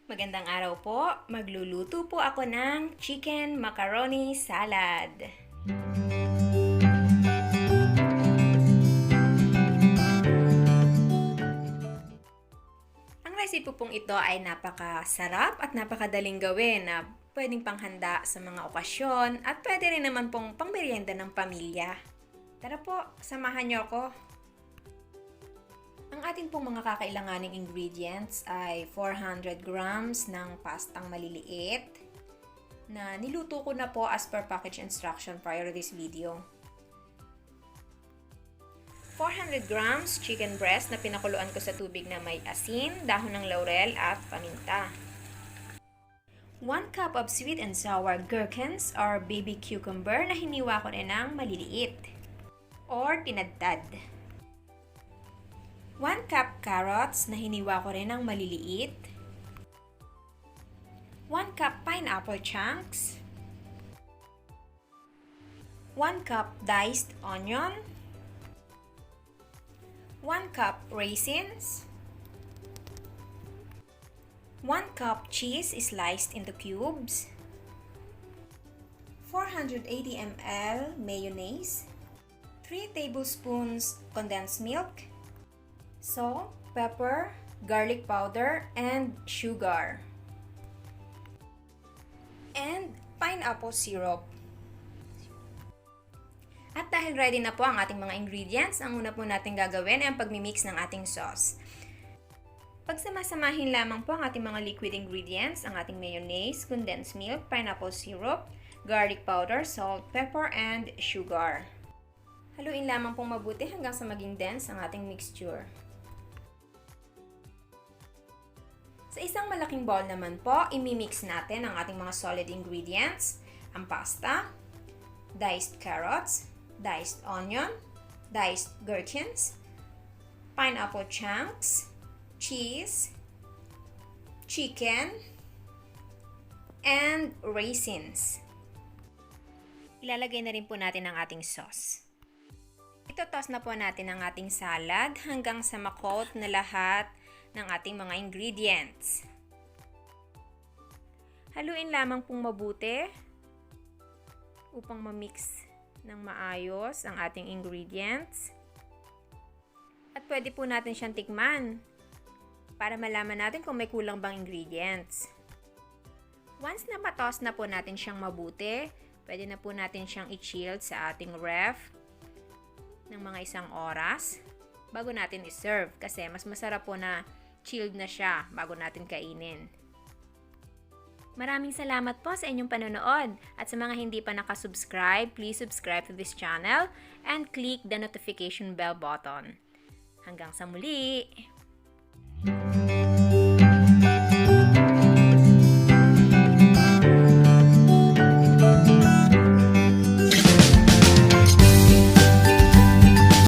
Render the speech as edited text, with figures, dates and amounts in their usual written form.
Magandang araw po. Magluluto po ako ng chicken macaroni salad. Ang recipe pong ito ay napakasarap at napakadaling gawin na pwedeng panghanda sa mga okasyon at pwede rin naman pong pangmeryenda ng pamilya. Tara po, samahan niyo ako. Ang ating pong mga kakailanganing ingredients ay 400 grams ng pastang maliliit na niluto ko na po as per package instruction prior to this video. 400 grams chicken breast na pinakuluan ko sa tubig na may asin, dahon ng laurel at paminta. 1 cup of sweet and sour gherkins or baby cucumber na hiniwa ko rin ng maliliit or tinadtad. 1 cup carrots na hiniwa ko rin ng maliliit. 1 cup pineapple chunks. 1 cup diced onion. 1 cup raisins. 1 cup cheese sliced into cubes. 480 ml mayonnaise. 3 tablespoons condensed milk. Salt, pepper, garlic powder, and sugar. And pineapple syrup. At dahil ready na po ang ating mga ingredients, ang una po natin gagawin ay ang pagmimix ng ating sauce. Pagsamasamahin lamang po ang ating mga liquid ingredients, ang ating mayonnaise, condensed milk, pineapple syrup, garlic powder, salt, pepper, and sugar. Haluin lamang pong mabuti hanggang sa maging dense ang ating mixture. Sa isang malaking bowl naman po, imimix natin ang ating mga solid ingredients, ang pasta, diced carrots, diced onion, diced gherkins, pineapple chunks, cheese, chicken, and raisins. Ilalagay na rin po natin ang ating sauce. Ito-toss na po natin ang ating salad hanggang sa makoat na lahat ng ating mga ingredients. Haluin lamang pong mabuti upang ma-mix ng maayos ang ating ingredients. At pwede po natin siyang tikman para malaman natin kung may kulang bang ingredients. Once na ma-toss na po natin siyang mabuti, pwede na po natin siyang i-chill sa ating ref ng mga 1 oras bago natin i-serve kasi mas masarap po na chilled na siya bago natin kainin. Maraming salamat po sa inyong panonood at sa mga hindi pa nakasubscribe, please subscribe to this channel and click the notification bell button. Hanggang sa muli!